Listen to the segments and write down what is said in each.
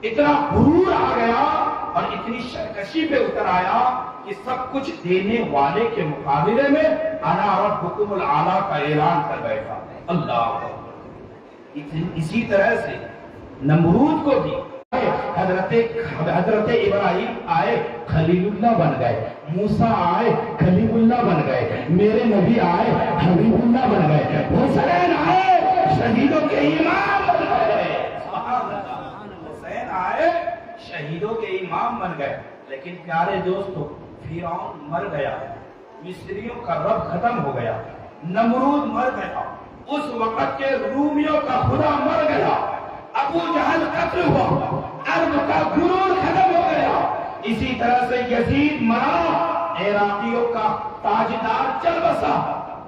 اتنا غرور آ گیا اور اتنی سرکشی پہ اتر آیا کہ سب کچھ دینے والے کے مقابلے میں انا ربکم الاعلی کا اعلان کر بیٹھا۔ اللہ اسی طرح سے نمرود کو بھی حضرت ابراہیم آئے خلیل اللہ بن گئے، موسیٰ آئے کلیم اللہ بن گئے، میرے نبی آئے حبیب اللہ بن گئے، حسین آئے شہیدوں کے امام بن گئے، حسین آئے شہیدوں کے امام بن گئے۔ لیکن پیارے دوستو، فرعون مر گیا، مصریوں کا رب ختم ہو گیا، نمرود مر گیا، اس وقت کے رومیوں کا خدا مر گیا، ابو جہل قتل ہوا، عرب کا غرور ختم ہو گیا، اسی طرح سے یزید مرا، عراقیوں کا تاجدار چل بسا۔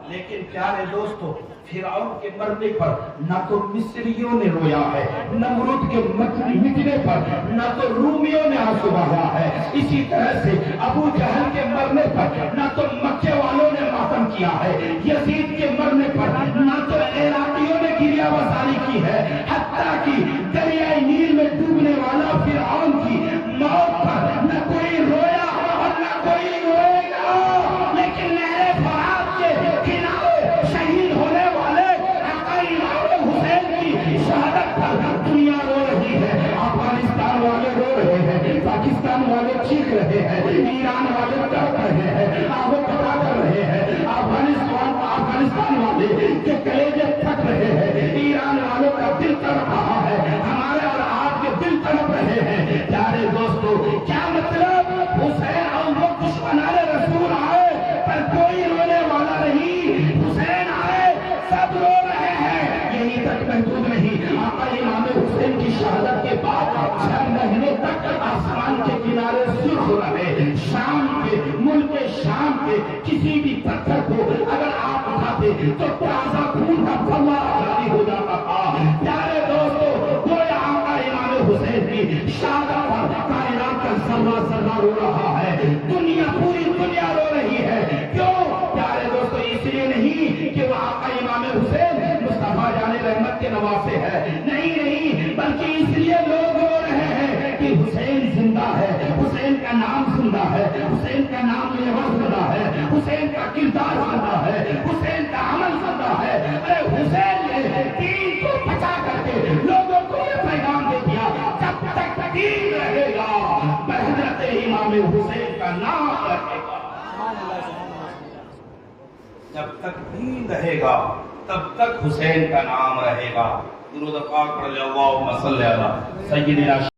لیکن پیارے دوستو، فرعون کے مرنے پر نہ تو مصریوں نے رویا ہے، نمرود کے مٹنے پر نہ تو رومیوں نے آنسو بہایا ہے، اسی طرح سے ابو جہل کے مرنے پر نہ تو مکے والوں نے ماتم کیا ہے، یزید کے مرنے پر نہ تو عراقیوں نے گریہ بساری کی ہے، حتیٰ کہ دریائے نیل میں ڈوبنے والا فرعون کی موت پر نہ کوئی رویا اور نہ کوئی روئے گا۔ لیکن نہر فرات کے کنارے شہید ہونے والے آقا امام حسین کی شہادت پر دنیا رو رہی ہے، افغانستان والے رو رہے ہیں، پاکستان والے چیخ رہے ہیں، ایران والے تڑپ رہے ہیں، آہو پتا کر رہے ہیں، افغانستان والے کے کلیجے تھک رہے ہیں، ایران والوں کا دل تڑپ رہا ہے، ہمارے اور آپ کے دل تڑپ رہے ہیں۔ پیارے دوستو، کیا مطلب؟ حسین اور وہ دشمنان رسول آئے پر کوئی رونے والا نہیں، حسین آئے سب رو رہے ہیں۔ یہی تک محدود نہیں، آقا امام حسین کی شہادت کے بعد 6 مہینے تک آسمان کے کنارے سرخ رہے، شام کے ملک شام کے کسی بھی پتھر کو اگر آپ اٹھاتے تو تازہ خون کا فوارہ جاری ہو جاتا تھا۔ پیارے دوستو، گویا آقا امام حسین کی شہادت پر کائنات کا ذرہ ذرہ رو رہا ہے، دنیا پوری دنیا رو رہی ہے۔ کیوں پیارے دوستو؟ اس لیے نہیں کہ وہ آقا امام حسین مصطفیٰ جان رحمت کے نواسے ہے، نہیں، بلکہ اس لیے لوگ رو رہے ہیں کہ حسین زندہ ہے، حسین کا نام زندہ ہے، حسین کا نام زندہ ہے، حسین کا کردار زندہ ہے، حسین کا عمل زندہ ہے۔ ارے حسین نے دین کو بچا کر کے لوگوں کو یہ پیغام دے دیا، جب تک دین رہے گا حضرت امام حسین کا نام رہے گا، جب تک دین رہے گا تب تک حسین کا نام رہے گا۔ درود پاک پڑھ لو، اللہم صلی علی سیدنا